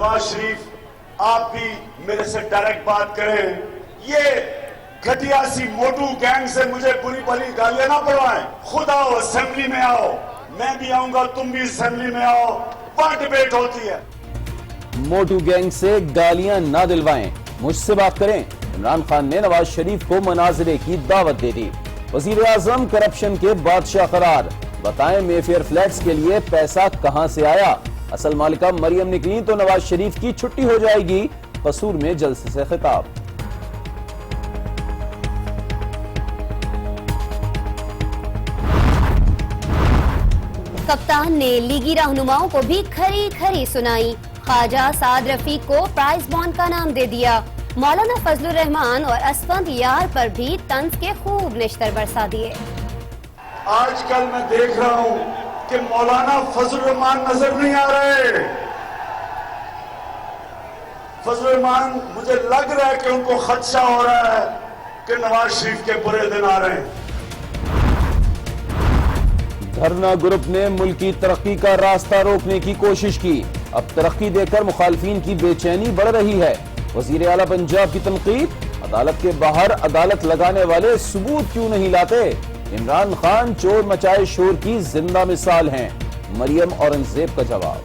नवाज शरीफ आप भी मेरे से डायरेक्ट बात करें, ये घटिया सी मोटू गैंग से मुझे बुरी भली गालियां ना पड़वाएं। खुद आओ, असेंबली में आओ, मैं भी आऊंगा, तुम भी असेंबली में आओ, वहां डिबेट होती है। मोटू गैंग से गालियां ना दिलवाएं, मुझसे बात करें। इमरान खान ने नवाज शरीफ को मनाजरे की दावत दे दी। वजीर आजम करप्शन के बादशाह करार, बताएं मेफेयर फ्लैट्स के लिए पैसा कहां से आया। असल मालिका मरियम निकली तो नवाज शरीफ की छुट्टी हो जाएगी। कसूर में जलसे से खिताब। कप्तान ने लीगी रहनुमाओं को भी खरी खरी सुनाई। ख्वाजा साद रफीक को प्राइज बॉन्ड का नाम दे दिया। मौलाना फजलुर रहमान और असफंद यार पर भी तंज के खूब निश्तर बरसा दिए। आजकल मैं देख रहा हूं कि मौलाना फजलुर रहमान नजर नहीं आ रहे। फजलुर रहमान, मुझे लग रहा है कि उनको खदशा हो रहा है कि नवाज शरीफ के बुरे दिन आ रहे हैं। धरना ग्रुप ने मुल्की तरक्की का रास्ता रोकने की कोशिश की। अब तरक्की देकर मुखालफिन की बेचैनी बढ़ रही है। वजीर आला पंजाब की तनकीद, अदालत के बाहर अदालत लगाने वाले सबूत क्यों नहीं लाते। इमरान खान चोर मचाए शोर की जिंदा मिसाल हैं। मरियम औरंगजेब का जवाब।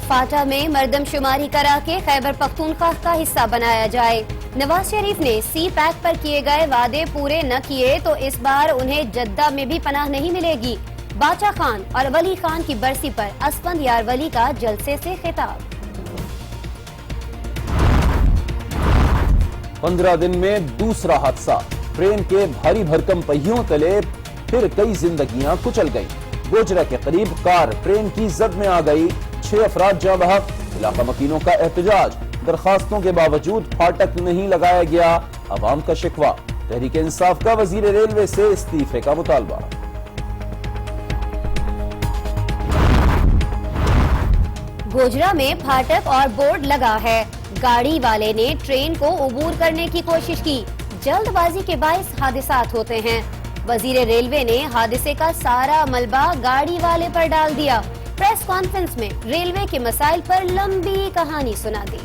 फाटा में मर्दमशुमारी करा के खैबर पख्तूनख्वा का हिस्सा बनाया जाए। नवाज शरीफ ने सी पैक पर किए गए वादे पूरे न किए तो इस बार उन्हें जद्दा में भी पनाह नहीं मिलेगी। बाचा खान और वली खान की बरसी पर असफंद यार वली का जलसे से खिताब। 15 दिन में दूसरा हादसा। ट्रेन के भारी भरकम पहियों तले फिर कई जिंदगियां कुचल गईं। गोजरा के करीब कार ट्रेन की जद में आ गई। 6 अफराद जाँ बहक। इलाका मकीनों का एहतजाज। दरखास्तों के बावजूद फाटक नहीं लगाया गया। अवाम का शिकवा। तहरीक इंसाफ का वजीर रेलवे से इस्तीफे का मुतालबा। गोजरा में फाटक और बोर्ड लगा है। गाड़ी वाले ने ट्रेन को उबूर करने की कोशिश की। जल्दबाजी के बाइस हादिसात होते हैं। वजीर रेलवे ने हादसे का सारा मलबा गाड़ी वाले पर डाल दिया। प्रेस कॉन्फ्रेंस में रेलवे के मसाइल पर लंबी कहानी सुना दी।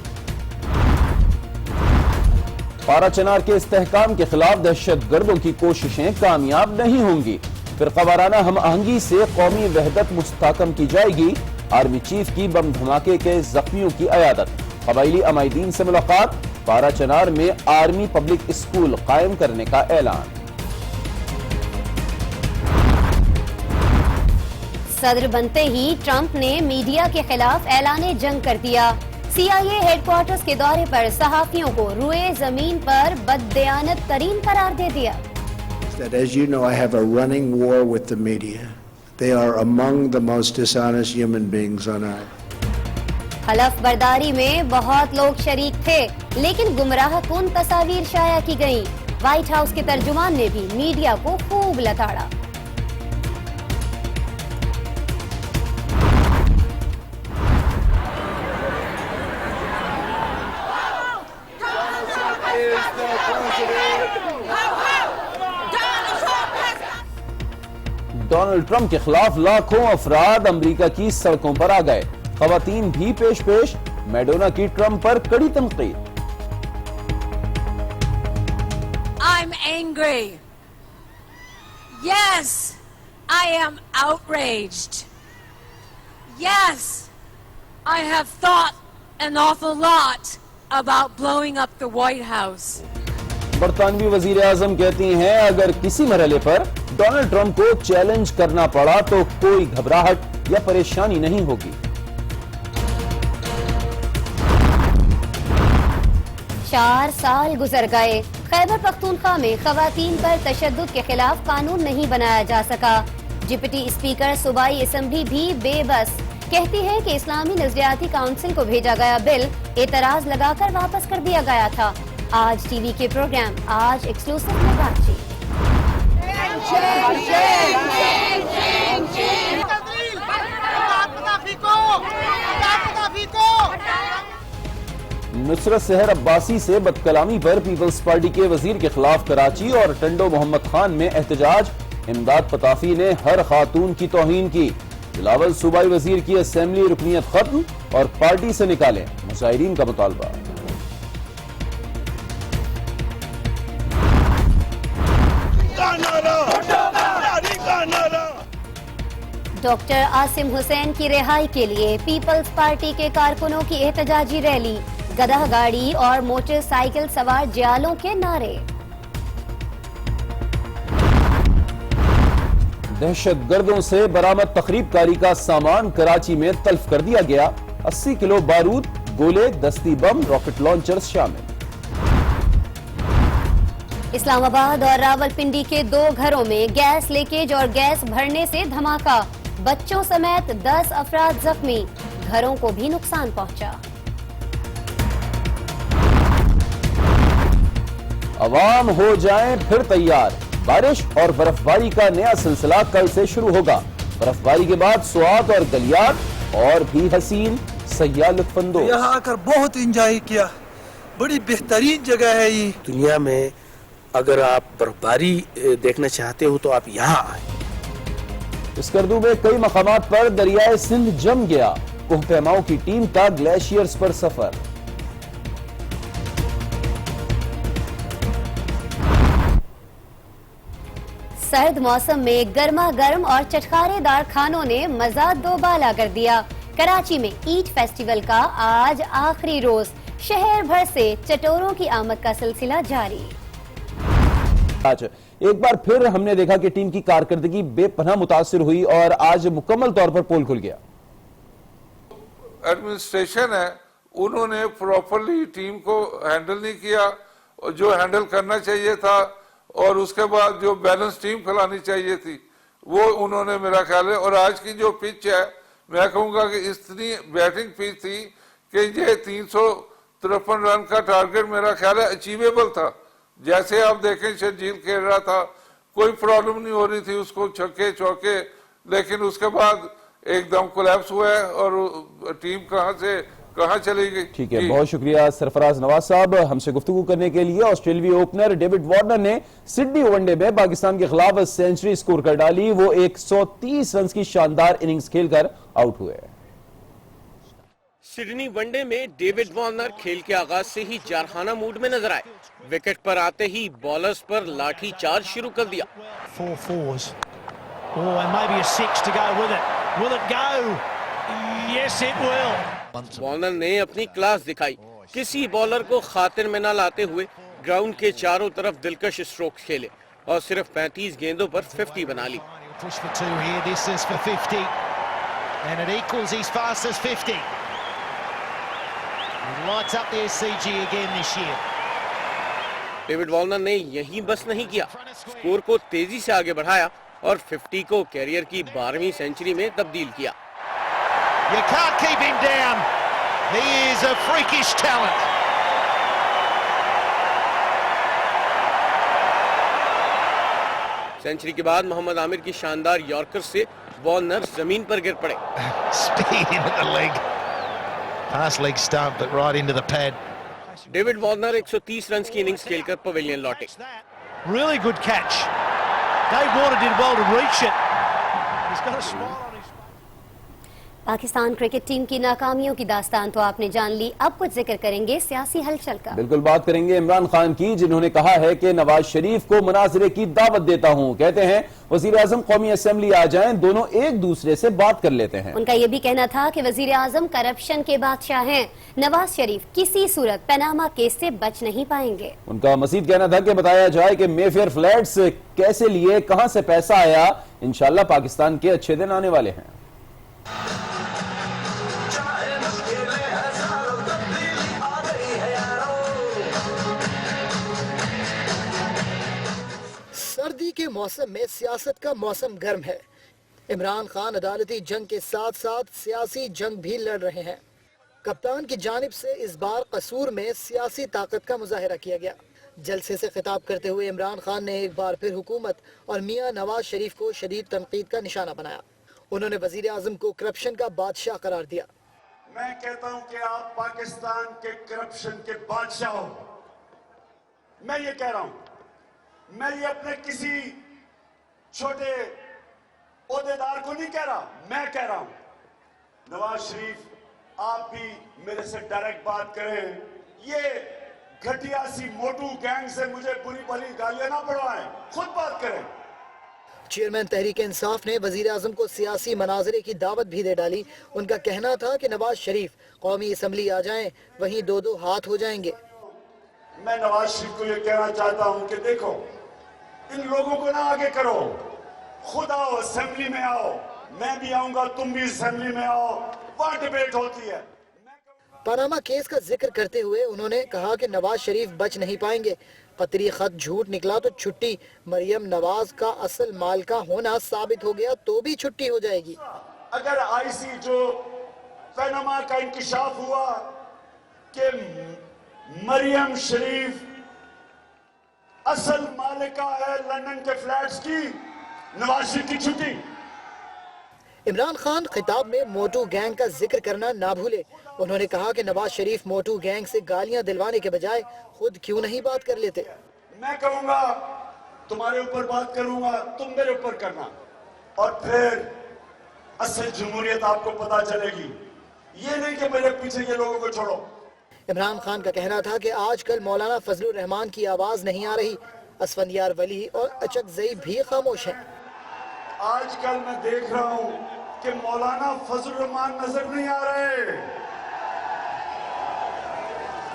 पारा चनार के इस्तेहकाम के खिलाफ दहशत गर्दों की कोशिशें कामयाब नहीं होंगी। फिरका वाराना हम आहंगी से कौमी वहदत मुस्तहकम की जाएगी। आर्मी चीफ की बम धमाके के जख्मियों की अयादत। कबाइली अमायदीन से मुलाकात। पारा चनार में आर्मी पब्लिक स्कूल कायम करने का ऐलान। सदर बनते ही ट्रंप ने मीडिया के खिलाफ ऐलाने जंग कर दिया। CIA हेडक्वार्टर्स के दौरे पर सहाफियों को रुए जमीन पर बददियानत तरीन करार दे दिया। That as you know, I have a running war with the media. They are among the most dishonest human beings on earth. हलफ बर्दारी में बहुत लोग शरीक थे, लेकिन गुमराह कुन तस्वीर शाया की गई। व्हाइट हाउस के तर्जुमान ने भी मीडिया को खूब लताड़ा। डोनाल्ड ट्रंप के खिलाफ लाखों अफराद अमेरिका की सड़कों पर आ गए। खवातीन भी पेश पेश। मैडोना की ट्रंप पर कड़ी तनकीद। I'm angry. Yes, I am outraged. Yes, I have thought an awful lot about blowing up the White House. बरतानवी वजीर आजम कहती हैं अगर किसी मरहले पर डोनाल्ड ट्रंप को चैलेंज करना पड़ा तो कोई घबराहट या परेशानी नहीं होगी। 4 साल गुजर गए। खैबर पख्तूनख्वा में खवातीन पर तशद्दुद के खिलाफ कानून नहीं बनाया जा सका। डिप्टी स्पीकर सूबाई असेंबली भी बेबस। कहती है कि इस्लामी नजरियाती काउंसिल को भेजा गया बिल एतराज लगाकर वापस कर दिया गया था। आज टीवी के प्रोग्राम आज एक्सक्लूसिव में बातचीत। नुसरत सहर अब्बासी से बदकलामी पर पीपल्स पार्टी के वजीर के खिलाफ कराची और टंडो मोहम्मद खान में एहतजाज। इमदाद पताफी ने हर खातून की तौहीन की। بلاول صوبائی وزیر کی اسمبلی رکنیت ختم اور پارٹی سے نکالیں، مظاہرین کا مطالبہ۔ ڈاکٹر عاصم حسین کی رہائی کے لیے پیپلز پارٹی کے کارکنوں کی احتجاجی ریلی، گدھا گاڑی اور موٹر سائیکل سوار جیالوں کے نعرے۔ دہشت گردوں سے برآمد تخریب کاری کا سامان کراچی میں تلف کر دیا گیا، 80 کلو بارود، گولے، دستی بم، راکٹ لانچرز شامل۔ اسلام آباد اور راولپنڈی کے 2 گھروں میں گیس لیکیج اور گیس بھرنے سے دھماکہ، بچوں سمیت 10 افراد زخمی، گھروں کو بھی نقصان پہنچا۔ عوام ہو جائیں پھر تیار، بارش اور برف باری کا نیا سلسلہ کل سے شروع ہوگا۔ برف باری کے بعد سوات اور گلیات اور بھی حسین، سیاح لطف اندوز۔ یہاں آ کر بہت انجوائے کیا، بڑی بہترین جگہ ہے یہ دنیا میں۔ اگر آپ برفباری دیکھنا چاہتے ہو تو آپ یہاں آئیں۔ اسکردو میں کئی مقامات پر دریائے سندھ جم گیا، کوہ پیماؤں کی ٹیم کا گلیشیئرز پر سفر۔ سرد موسم میں گرما گرم اور چٹخارے دار کھانوں نے مزہ دوبالا کر دیا۔ کراچی میں عید فیسٹیول کا آج آخری روز، شہر بھر سے چٹوروں کی آمد کا سلسلہ جاری۔ آج ایک بار پھر ہم نے دیکھا کہ ٹیم کی کارکردگی بے پناہ متاثر ہوئی اور آج مکمل طور پر پول کھل گیا۔ ایڈمنسٹریشن ہے، انہوں نے پراپرلی ٹیم کو ہینڈل نہیں کیا جو ہینڈل کرنا چاہیے تھا، اور اس کے بعد جو بیلنس ٹیم کھلانی چاہیے تھی وہ انہوں نے، میرا خیال ہے۔ اور آج کی جو پچ ہے، میں کہوں گا کہ اتنی بیٹنگ پچ تھی کہ یہ 353 رن کا ٹارگٹ میرا خیال ہے اچیویبل تھا۔ جیسے آپ دیکھیں شرجیل کھیل رہا تھا، کوئی پرابلم نہیں ہو رہی تھی اس کو، چھکے چوکے، لیکن اس کے بعد ایک دم کولیپس ہوا ہے اور ٹیم کہاں سے کہاں چلی گئی۔ ٹھیک ہے، بہت شکریہ سرفراز نواز صاحب ہم سے گفتگو کرنے کے لیے۔ آسٹریلوی اوپنر ڈیوڈ وارنر نے سڈنی ون ڈے میں پاکستان کے خلاف سینچری سکور کر ڈالی، وہ 130 رنز کی شاندار اننگز کھیل کر آؤٹ ہوئے۔ سڈنی ون ڈے میں ڈیوڈ وارنر کھیل کے آغاز سے ہی جارحانہ موڈ میں نظر آئے، وکٹ پر آتے ہی بالرز پر لاٹھی چارج شروع کر دیا۔ 4 fours. Oh, and maybe a 6 to go with it. Will it go? Yes, it will. Warner نے اپنی کلاس دکھائی، کسی بالر کو خاطر میں نہ لاتے ہوئے گراؤنڈ کے چاروں طرف دلکش سٹروکس کھیلے اور صرف 35 گیندوں پر 50 بنا لی۔ Push for 2 here. This is for 50. And it equals his fastest 50. He lights up the SCG again this year. David Warner نے یہیں بس نہیں کیا، سکور کو تیزی سے آگے بڑھایا اور 50 کو کیریئر کی 12ویں سینچری میں تبدیل کیا۔ You can't keep him down. He is a freakish talent. Century کے بعد محمد عامر کی شاندار یارکر سے وارنر زمین پر گر پڑے۔ Speed into the leg. Pass leg stump, but right into the pad. David Warner 130 runs کی اننگز کھیل کر پویلین لوٹے۔ Really good catch. Dave Warner did well to reach it. He's got a smile on his face. Pakistan cricket team کی ناکامیوں کی داستان تو آپ نے جان لی، اب کچھ ذکر کریں گے سیاسی ہلچل کا۔ بالکل بات کریں گے عمران خان کی، جنہوں نے کہا ہے کہ نواز شریف کو مناظرے کی دعوت دیتا ہوں، کہتے ہیں وزیر اعظم قومی اسمبلی آ جائیں، دونوں ایک دوسرے سے بات کر لیتے ہیں۔ ان کا یہ بھی کہنا تھا کہ وزیر اعظم کرپشن کے بادشاہ ہیں، نواز شریف کسی صورت پاناما کیس سے بچ نہیں پائیں گے۔ ان کا مزید کہنا تھا کہ بتایا جائے کہ مے فیئر فلیٹس کیسے لیے، کہاں سے پیسہ آیا، انشاءاللہ پاکستان کے اچھے دن آنے والے ہیں۔ سردی کے موسم میں سیاست کا موسم گرم ہے۔ عمران خان عدالتی جنگ کے ساتھ ساتھ سیاسی جنگ بھی لڑ رہے ہیں۔ کپتان کی جانب سے اس بار قصور میں سیاسی طاقت کا مظاہرہ کیا گیا۔ جلسے سے خطاب کرتے ہوئے عمران خان نے ایک بار پھر حکومت اور میاں نواز شریف کو شدید تنقید کا نشانہ بنایا۔ انہوں نے وزیر اعظم کو کرپشن کا بادشاہ قرار دیا۔ میں کہتا ہوں کہ آپ پاکستان کے کرپشن کے بادشاہ ہو۔ میں یہ کہہ رہا ہوں، میں یہ اپنے کسی چھوٹے ओहदेदार को नहीं कह रहा, मैं कह रहा हूं नवाज शरीफ आप भी मेरे से डायरेक्ट बात करें, ये घटिया सी मोटू गैंग से मुझे बुरी भली गालियां ना पड़वाएं, खुद बात करें। चेयरमैन तहरीक इंसाफ ने वजीर आजम को सियासी मनाजरे की दावत भी दे डाली। उनका कहना था कि नवाज शरीफ कौमी असम्बली आ जाएं, वहीं दो दो हाथ हो जाएंगे। मैं नवाज शरीफ को ये कहना चाहता हूं कि देखो, इन लोगों को ना आगे करो, खुद आओ असेंबली में आओ, मैं भी आऊंगा, तुम भी असेंबली में आओ, वहां डिबेट होती है। पनामा केस का जिक्र करते हुए उन्होंने कहा कि नवाज शरीफ बच नहीं पाएंगे। कतरी खत झूठ निकला तो छुट्टी, मरियम नवाज का असल मालिका होना साबित हो गया तो भी छुट्टी हो जाएगी। अगर आईसी जो पनामा का इंकशाफ हुआ कि मरियम शरीफ असल मालिका है लंदन के फ्लैट्स की, नवाज शरीफ की छुट्टी। इमरान खान खिताब में मोटू गैंग का जिक्र करना ना भूले। उन्होंने कहा कि नवाज शरीफ मोटू गैंग से गालियां दिलवाने के बजाय खुद क्यों नहीं बात कर लेते। मैं कहूंगा तुम्हारे ऊपर बात करूंगा, तुम मेरे ऊपर करना, और फिर असल जमहूरियत आपको पता चलेगी। ये नहीं कि मेरे पीछे ये लोगों को छोड़ो। इमरान खान का कहना था कि आजकल मौलाना फजलुर रहमान की आवाज नहीं आ रही, असफंदियार वली और अचकजई भी खामोश हैं। आजकल मैं देख रहा हूं कि मौलाना फजलुर रहमान नजर नहीं आ रहे।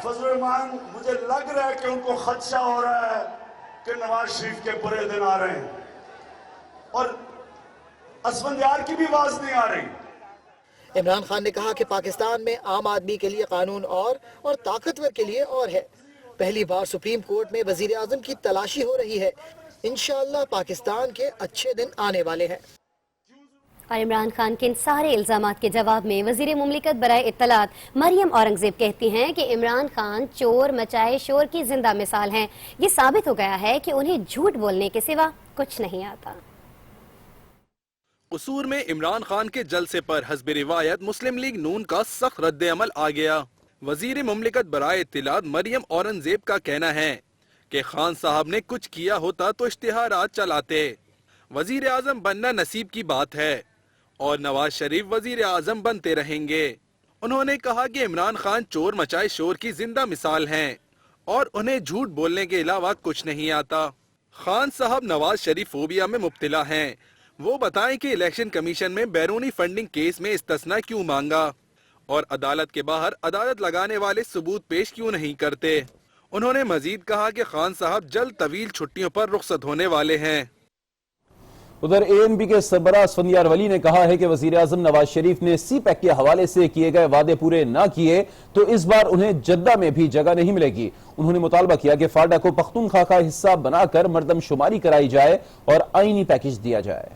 फजलुर रहमान, मुझे लग रहा है कि उनको खदशा हो रहा है कि नवाज शरीफ के बुरे दिन आ रहे हैं, और असफंदियार की भी आवाज नहीं आ रही। इमरान खान ने कहा कि पाकिस्तान में आम आदमी के लिए कानून और ताकतवर के लिए और है। पहली बार सुप्रीम कोर्ट में वजीर आजम की तलाशी हो रही है। इंशाअल्लाह पाकिस्तान के अच्छे दिन आने वाले हैं। और इमरान खान के इन सारे इल्जामात के जवाब में वजीर मुमलिकत बराए इत्तलात मरियम औरंगजेब कहती हैं कि इमरान खान चोर मचाए शोर की जिंदा मिसाल हैं। ये साबित हो गया है कि उन्हें झूठ बोलने के सिवा कुछ नहीं आता। कसूर में इमरान खान के जलसे पर हस्ब रिवायत मुस्लिम लीग नून का सख्त रद्द अमल आ गया। वजीर मुमलिकत बराए इत्तलात मरियम औरंगजेब का कहना है कि खान साहब ने कुछ किया होता तो इश्तिहारात चलाते। वजीर आजम बनना नसीब की बात है और नवाज शरीफ वजीर आजम बनते रहेंगे। उन्होंने कहा कि इमरान खान चोर मचाए शोर की जिंदा मिसाल हैं और उन्हें झूठ बोलने के अलावा कुछ नहीं आता। खान साहब नवाज शरीफ फोबिया में मुब्तला हैं। वो बताएं कि इलेक्शन कमीशन में बैरूनी फंडिंग केस में इस्तिस्ना क्यों मांगा और अदालत के बाहर अदालत लगाने वाले सबूत पेश क्यों नहीं करते। उन्होंने मजीद कहा कि खान साहब जल्द तवील छुट्टियों पर रुखसत होने वाले हैं। उधर एएनपी के सरबराह असफंदियार वली ने कहा है कि वजीर आजम नवाज शरीफ ने सी पैक के हवाले से किए गए वादे पूरे न किए तो इस बार उन्हें जद्दा में भी जगह नहीं मिलेगी। उन्होंने मुतालबा किया कि फाडा को पख्तूनख्वा का हिस्सा बनाकर मर्दमशुमारी कराई जाए और आईनी पैकेज दिया जाए।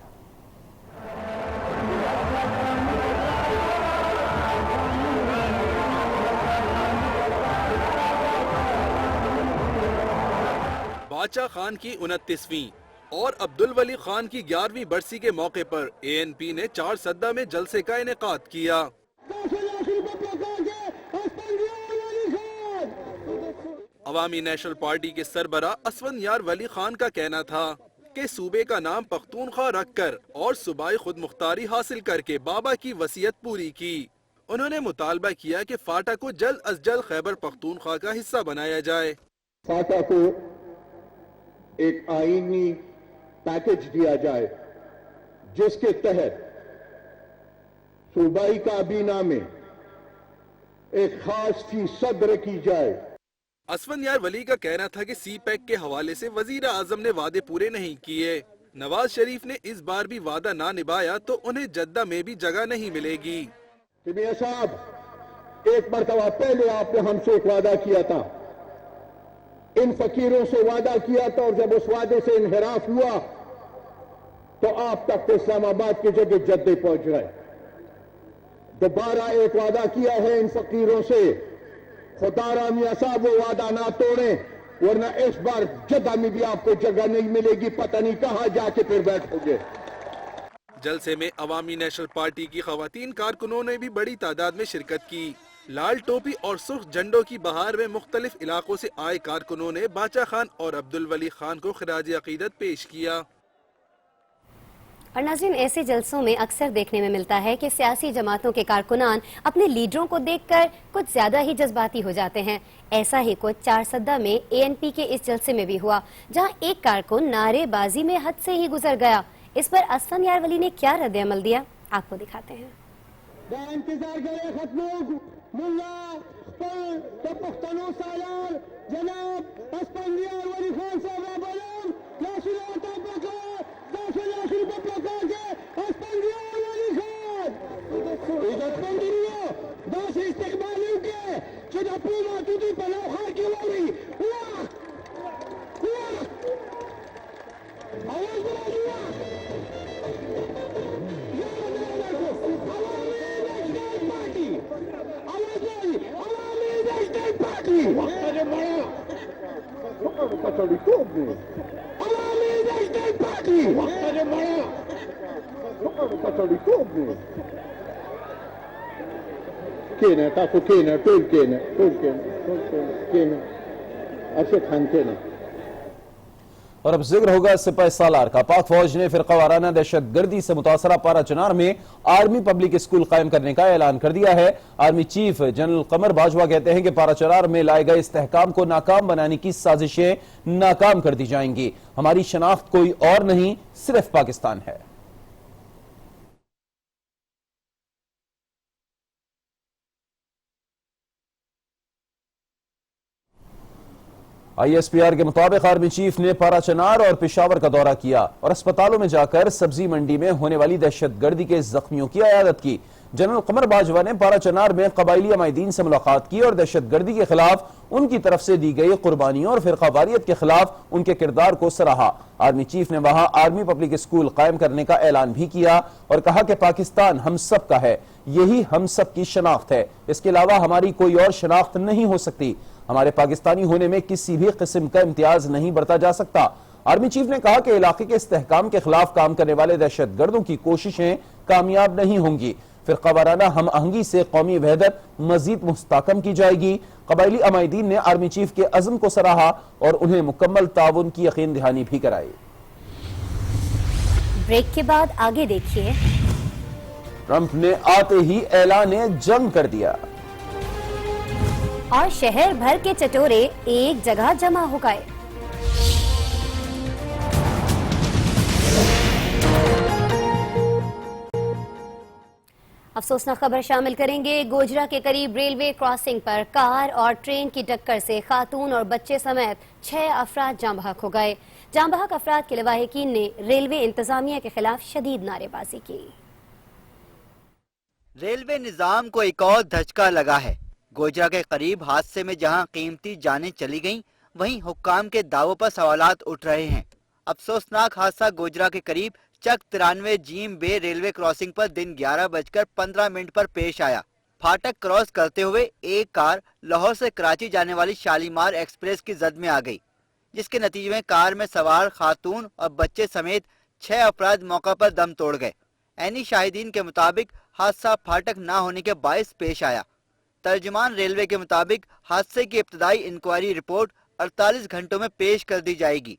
बादशाह खान की 29वीं और अब्दुल वली खान की 11वीं बरसी के मौके पर एएनपी ने 4 सद्दा में जलसे का इनेकाद किया। अवामी नेशनल पार्टी के सरबराह असफंदियार वली खान का कहना था कि सूबे का नाम पख्तूनख्वा रखकर और सूबाई खुद मुख्तारी हासिल करके बाबा की वसीयत पूरी की। उन्होंने मुतालबा किया कि फाटा को जल्द अज जल्द खैबर पख्तूनख्वा का हिस्सा बनाया जाए। फाटा को एक आईनी पैकेज दिया जाए जिसके तहत सूबाई काबीना में एक खास फीसद रखी जाए। असफंदियार वली का कहना था कि सी पैक के हवाले से वजीर आजम ने वादे पूरे नहीं किए। नवाज शरीफ ने इस बार भी वादा ना निभाया तो उन्हें जद्दा में भी जगह नहीं मिलेगी। मियां साहब, एक मरतबा पहले आपने हमसे एक वादा किया था, इन फकीरों से वादा किया था, और जब उस वादे से इनहिराफ हुआ तो आप तक इस्लामाबाद की जगह जद्दे पहुंच गए। दोबारा एक वादा किया है इन फकीरों से, खुदारा मियां साहब वो वादा ना तोड़ें, वरना इस बार जद्दा में भी आपको जगह नहीं मिलेगी, पता नहीं कहां जाके फिर बैठोगे। जलसे में अवामी नेशनल पार्टी की खवातीन कारकुनों ने भी बड़ी तादाद में शिरकत की। लाल टोपी और सुर्ख झंडों की बहार में मुख्तलिफ इलाकों से आए कारकुनों ने बादशाह खान और अब्दुल वली खान को खिराज अकीदत पेश किया। اور ناظرین، ایسے جلسوں میں اکثر دیکھنے میں ملتا ہے کہ سیاسی جماعتوں کے کارکنان اپنے لیڈروں کو دیکھ کر کچھ زیادہ ہی جذباتی ہو جاتے ہیں۔ ایسا ہی کچھ چارسدہ میں ANP کے اس جلسے میں بھی ہوا، جہاں ایک کارکن نعرے بازی میں حد سے ہی گزر گیا۔ اس پر اسفن یار ولی نے کیا رد عمل دیا، آپ کو دکھاتے ہیں۔ انتظار کرے ختم ملا پختنو سالار جناب اسفن یار ولی خان صاحب بولم داس استقبالیوں کے چودہ پوما تودی پلاو خار کی واری آواز بلانی عوامی نیشنل پارٹی کینا تاسو کینا ټول کینا ارشد خان کینا۔ اور اب ذکر ہوگا سپاہی سالار کا۔ پاک فوج نے فرقہ وارانہ دہشت گردی سے متاثرہ پارا چنار میں آرمی پبلک اسکول قائم کرنے کا اعلان کر دیا ہے۔ Army chief general Qamar Bajwa کہتے ہیں کہ پارا چنار میں لائے گئے استحکام کو ناکام بنانے کی سازشیں ناکام کر دی جائیں گی۔ ہماری شناخت کوئی اور نہیں، صرف پاکستان ہے۔ ISPR کے مطابق آرمی چیف نے پارا چنار اور پشاور کا دورہ کیا اور اسپتالوں میں جا کر سبزی منڈی میں ہونے والی دہشت گردی کے زخمیوں کی عیادت کی۔ جنرل قمر باجوہ نے پارا چنار میں قبائلی عمائدین سے ملاقات کی اور دہشت گردی کے خلاف ان کی طرف سے دی گئی قربانیوں اور فرقہ واریت کے خلاف ان کے کردار کو سراہا۔ آرمی چیف نے وہاں آرمی پبلک اسکول قائم کرنے کا اعلان بھی کیا اور کہا کہ پاکستان ہم سب کا ہے، یہی ہم سب کی شناخت ہے، اس کے علاوہ ہماری کوئی اور شناخت نہیں ہو سکتی۔ ہمارے پاکستانی ہونے میں کسی بھی قسم کا امتیاز نہیں برتا جا سکتا۔ آرمی چیف نے کہا کہ علاقے کے استحکام کے خلاف کام کرنے والے دہشت گردوں کی کوششیں کامیاب نہیں ہوں گی۔ فرقہ وارانہ ہم آہنگی سے قومی وحدت مزید مستحکم کی جائے گی۔ قبائلی عمائدین نے آرمی چیف کے عزم کو سراہا اور انہیں مکمل تعاون کی یقین دہانی بھی کرائی۔ بریک کے بعد آگے دیکھیے۔ ٹرمپ نے آتے ہی اعلان جنگ کر دیا اور شہر بھر کے چٹورے ایک جگہ جمع ہو گئے۔ افسوسناک خبر شامل کریں گے۔ گوجرا کے قریب ریلوے کراسنگ پر کار اور ٹرین کی ٹکر سے خاتون اور بچے سمیت 6 افراد جاں بحق ہو گئے۔ جاں بحق افراد کے لواحقین نے ریلوے انتظامیہ کے خلاف شدید نعرے بازی کی۔ ریلوے نظام کو ایک اور دھچکا لگا ہے۔ گوجرا کے قریب حادثے میں جہاں قیمتی جانیں چلی گئیں، وہیں حکام کے دعووں پر سوالات اٹھ رہے ہیں۔ افسوسناک حادثہ گوجرا کے قریب چک 93 جیم بے ریلوے کراسنگ پر دن 11:15 پر پیش آیا۔ پھاٹک کراس کرتے ہوئے ایک کار لاہور سے کراچی جانے والی شالیمار ایکسپریس کی زد میں آ گئی، جس کے نتیجے میں کار میں سوار خاتون اور بچے سمیت 6 افراد موقع پر دم توڑ گئے۔ عینی شاہدین کے مطابق حادثہ پھاٹک نہ ہونے کے باعث پیش آیا۔ ترجمان ریلوے کے مطابق حادثے کی ابتدائی انکوائری رپورٹ 48 گھنٹوں میں پیش کر دی جائے گی۔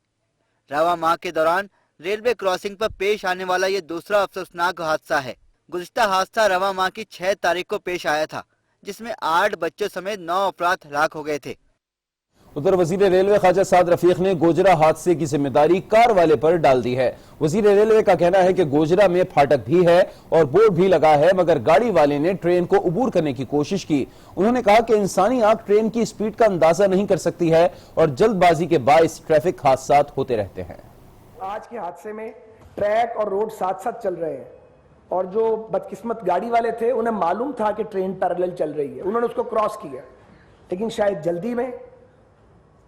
رواں ماہ کے دوران ریلوے کراسنگ پر پیش آنے والا یہ دوسرا افسوسناک حادثہ ہے۔ گزشتہ حادثہ رواں ماہ کی 6 تاریخ کو پیش آیا تھا، جس میں 8 بچوں سمیت 9 افراد ہلاک ہو گئے تھے۔ ادھر وزیر ریلوے خواجہ سعد رفیق نے گوجرا حادثے کی ذمہ داری کار والے پر ڈال دی ہے۔ وزیر ریلوے کا کہنا ہے کہ گوجرا میں پھاٹک بھی ہے اور بورڈ بھی لگا ہے، مگر گاڑی والے نے ٹرین کو عبور کرنے کی کوشش کی۔ انہوں نے کہا کہ انسانی آنکھ ٹرین کی سپیڈ کا اندازہ نہیں کر سکتی ہے اور جلد بازی کے باعث ٹریفک حادثات ہوتے رہتے ہیں۔ آج کے حادثے میں ٹریک اور روڈ ساتھ ساتھ چل رہے ہیں، اور جو بدقسمت گاڑی والے تھے انہیں معلوم تھا کہ ٹرین پیرالل چل رہی ہے، انہوں نے اس کو کراس کیا، لیکن شاید جلدی میں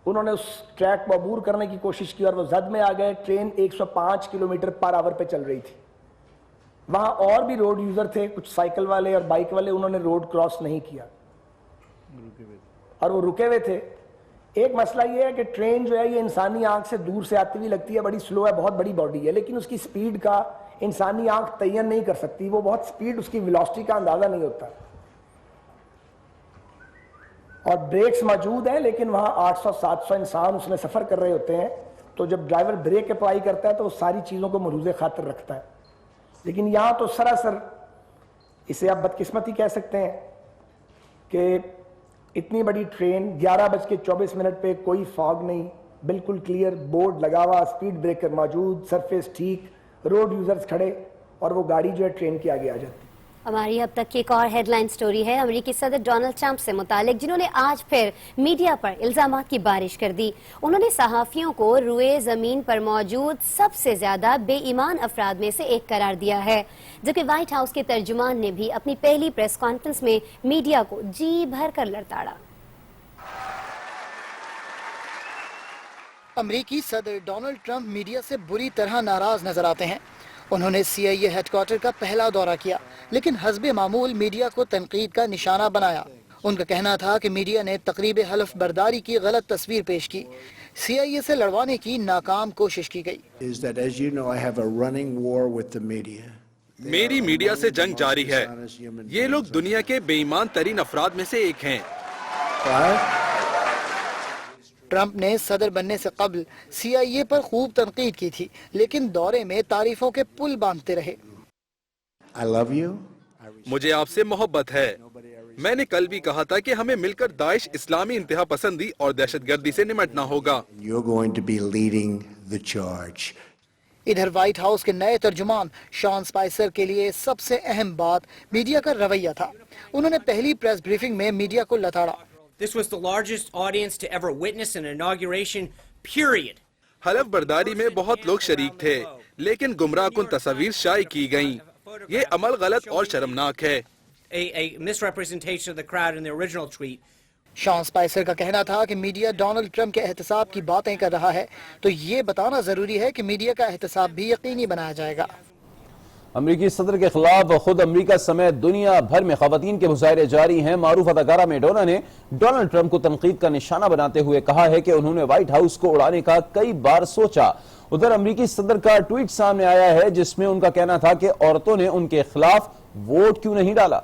انہوں نے اس ٹریک کو عبور کرنے کی کوشش کی اور وہ زد میں آ گئے۔ ٹرین 105 کلومیٹر پر آور پہ چل رہی تھی۔ وہاں اور بھی روڈ یوزر تھے، کچھ سائیکل والے اور بائک والے، انہوں نے روڈ کراس نہیں کیا اور وہ رکے ہوئے تھے۔ ایک مسئلہ یہ ہے کہ ٹرین جو ہے یہ انسانی آنکھ سے دور سے آتی ہوئی لگتی ہے، بڑی سلو ہے، بہت بڑی باڈی ہے، لیکن اس کی سپیڈ کا انسانی آنکھ تعین نہیں کر سکتی، وہ بہت سپیڈ، اس کی ویلوسٹی کا اندازہ نہیں ہوتا، اور بریکس موجود ہیں لیکن وہاں 800-700 انسان اس میں سفر کر رہے ہوتے ہیں، تو جب ڈرائیور بریک اپلائی کرتا ہے تو وہ ساری چیزوں کو ملحوظ خاطر رکھتا ہے۔ लेकिन यहाँ तो सरासर इसे आप बदकिस्मती कह सकते हैं कि इतनी बड़ी ट्रेन 11:24 पे कोई फॉग नहीं, बिल्कुल क्लियर, बोर्ड लगा हुआ, स्पीड ब्रेकर मौजूद, सरफेस ठीक, रोड यूजर्स खड़े और वो गाड़ी जो है ट्रेन के आगे आ जाती। हमारी अब तक की एक और हेडलाइन स्टोरी है अमेरिकी सदर डोनाल्ड ट्रंप से मुतालिक, जिन्होंने आज फिर मीडिया पर इल्जामात की बारिश कर दी। उन्होंने सहाफियों को रुए जमीन पर मौजूद सबसे ज्यादा बेईमान अफराद में से एक करार दिया है, जबकि व्हाइट हाउस के तर्जुमान ने भी अपनी पहली प्रेस कॉन्फ्रेंस में मीडिया को जी भर कर लड़ताड़ा। अमेरिकी सदर डोनाल्ड ट्रंप मीडिया से बुरी तरह नाराज नजर आते हैं। उन्होंने CIA हेडक्वार्टर का पहला दौरा किया, लेकिन हस्बे मामूल मीडिया को तनकीद का निशाना बनाया। उनका कहना था कि मीडिया ने तकरीब हल्फ बर्दारी की गलत तस्वीर पेश की। CIA से लड़वाने की नाकाम कोशिश की गई। मेरी मीडिया से जंग जारी है। ये लोग दुनिया के बेईमान तरीन अफराद में से एक हैं। ट्रंप ने सदर बनने से कबल CIA पर खूब तनकीद की थी, लेकिन दौरे में तारीफों के पुल बांधते रहे। I love you. मुझे आपसे मोहब्बत है। मैंने कल भी कहा था कि हमें मिलकर दाइश, इस्लामी इंतहा पसंदी और दहशतगर्दी से निमटना होगा। You're going to be leading the charge. इधर व्हाइट हाउस के नए तर्जुमान शॉन स्पाइसर के लिए सबसे अहम बात मीडिया का रवैया था। उन्होंने पहली प्रेस ब्रीफिंग में मीडिया को लताड़ा। This was the largest audience to ever witness an inauguration, period. हलफ बर्दारी में बहुत लोग शरीक थे, लेकिन गुमराहकुन तस्वीर शाये की गईं। ये अमल गलत और शर्मनाक है। A misrepresentation of the crowd in the original tweet. Sean Spicer का कहना था कि मीडिया डोनाल्ड ट्रंप के एहतसाब की बातें कर रहा है, तो ये बताना जरूरी है कि मीडिया का एहतसाब भी यकीनी बनाया जाएगा। अमरीकी सदर के खिलाफ खुद अमरीका समेत दुनिया भर में खवातीन के मुजाहरे जारी हैं। मारूफ अदाकारा मैडोना ने डोनाल्ड ट्रंप को तनकीद का निशाना बनाते हुए कहा है कि उन्होंने व्हाइट हाउस को उड़ाने का कई बार सोचा। उधर अमरीकी सदर का ट्वीट सामने आया है, जिसमें उनका कहना था कि औरतों ने उनके खिलाफ वोट क्यों नहीं डाला।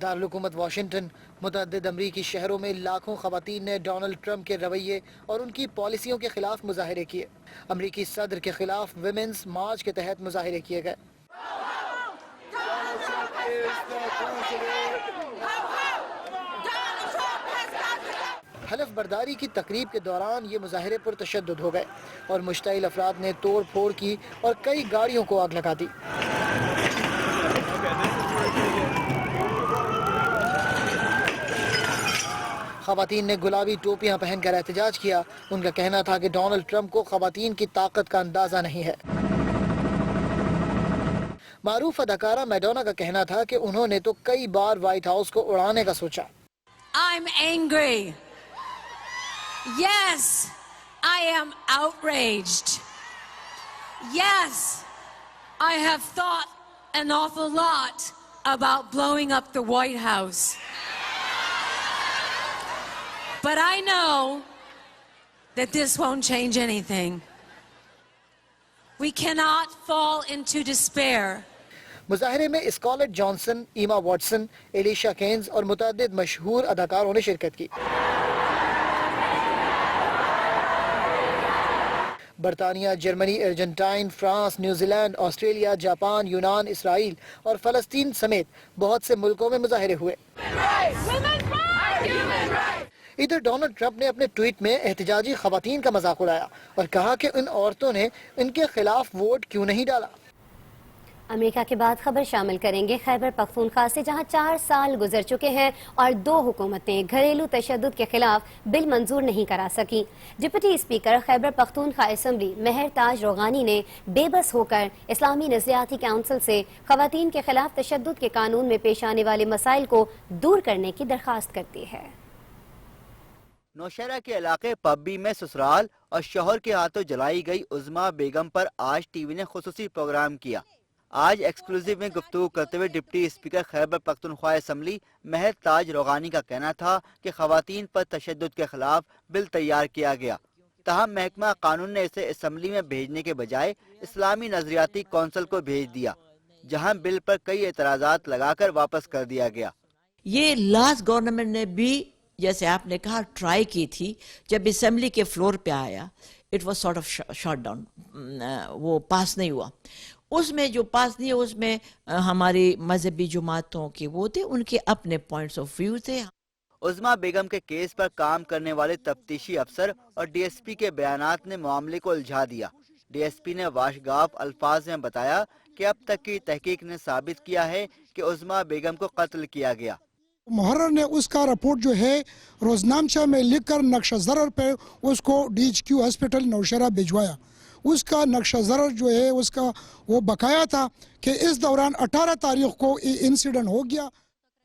दारुल-हुकूमत वाशिंगटन, मुतअद्दिद अमरीकी शहरों में लाखों खवातीन ने डोनाल्ड ट्रंप के रवैये और उनकी पॉलिसियों के खिलाफ मुजाहरे किए। अमरीकी सदर के खिलाफ विमेंस मार्च के तहत मुजाहरे किए गए। हलफ बर्दारी की तकरीब के दौरान ये मुजाहरे पर तशद्दुद हो गए और मुश्तइल अफराद ने तोड़ फोड़ की और कई गाड़ियों को आग लगा दी। खवातीन ने गुलाबी टोपियां पहनकर एहतजाज किया। उनका कहना था कि डोनाल्ड ट्रंप को खवातीन की ताकत का अंदाजा नहीं है। मारूफ अदाकारा मैडोना का कहना था कि उन्होंने तो कई बार व्हाइट हाउस को उड़ाने का सोचा। I'm angry. Yes, I am outraged. Yes, I have thought an awful lot about blowing up the White House. But I know that this won't change anything. We cannot fall into despair. मुजाहरे में Scarlett Johansson, ईमा Watson, Elisha Keynes और मुतअद्दिद मशहूर अदाकारों ने शिरकत की। बरतानिया, Germany, Argentine, France, New Zealand, Australia, Japan, यूनान, Israel और फलस्तीन समेत बहुत से मुल्कों में मुजाहरे हुए। इधर डोनाल्ड ट्रंप ने अपने ट्वीट में एहतजाजी खवातीन का मजाक उड़ाया और कहा कि इन औरतों ने इनके खिलाफ वोट क्यों नहीं डाला। अमेरिका के बाद खबर शामिल करेंगे खैबर पख्तूनख्वा से, जहां 4 साल गुजर चुके हैं और 2 हुकूमतें घरेलू तशद्दुद के खिलाफ बिल मंजूर नहीं करा सकी। Deputy speaker Khyber Pakhtunkhwa assembly Mehar Taj Rogani ने बेबस होकर इस्लामी नजरियाती काउंसिल से खवातीन के खिलाफ तशद्दुद के कानून में पेश आने वाले मसाइल को दूर करने की दरख्वास्त करती है। नौशहरा के इलाके पब्बी में ससुराल और शौहर के हाथों जलाई गई उज़्मा बेगम पर आज टीवी ने खुसूसी प्रोग्राम किया। आज एक्सक्लूसिव में गुफ्तगू करते हुए deputy speaker Khyber Pakhtunkhwa assembly Mehar Taj Rogani का कहना था कि खवातीन पर तशद्दुद के खिलाफ बिल तैयार किया गया। तहम महकमा कानून ने इसे असम्बली में भेजने के बजाय इस्लामी नजरियाती कौंसिल को भेज दिया, जहां बिल पर कई एतराजात लगाकर वापस कर दिया गया। ये लास्ट गवर्नमेंट ने भी, जैसे आपने कहा, ट्राई की थी। जब असेंबली के फ्लोर पे आया, it was sort of shot down, वो पास नहीं हुआ। उसमें जो पास नहीं हुआ उसमें हमारी मजहबी जमातों के वो थे, उनके अपने पॉइंट्स ऑफ व्यू थे। उज़्मा बेगम के केस पर काम करने वाले तफ्तीशी अफसर और डीएसपी के बयानात ने मामले को उलझा दिया। डीएसपी ने वाशगाफ अल्फाज में बताया कि अब तक की तहकीक ने साबित किया है कि उज़्मा बेगम को कत्ल किया गया। मुहर्रर ने उसका रिपोर्ट जो है रोजनामचा में लिखकर नक्शा ज़रर पे उसको डीएचक्यू हॉस्पिटल नौशहरा भिजवाया। उसका नक्शा ज़रर जो है उसका वो बकाया था कि इस दौरान 18 तारीख को इंसिडेंट हो गया।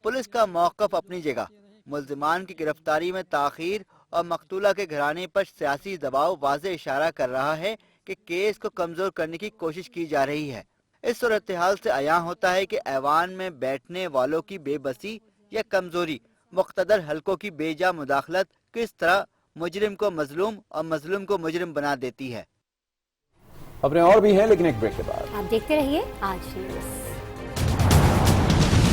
पुलिस का मौक़िफ़ अपनी जगह, मुल्ज़िमान की गिरफ्तारी में ताख़ीर और मकतूला के घराने पर सियासी दबाव वाज़े इशारा कर रहा है कि केस को कमज़ोर करने की कोशिश की जा रही है। इस सूरत हाल से अयां होता है कि ऐवान में बैठने वालों की बेबसी या कमजोरी, मुक़्तदर हलकों की बेजा मुदाखलत किस तरह मुजरिम को मजलूम और मजलूम को मुजरिम बना देती है। खबरें और भी हैं लेकिन एक ब्रेक के बाद। आप देखते रहिए आज न्यूज़।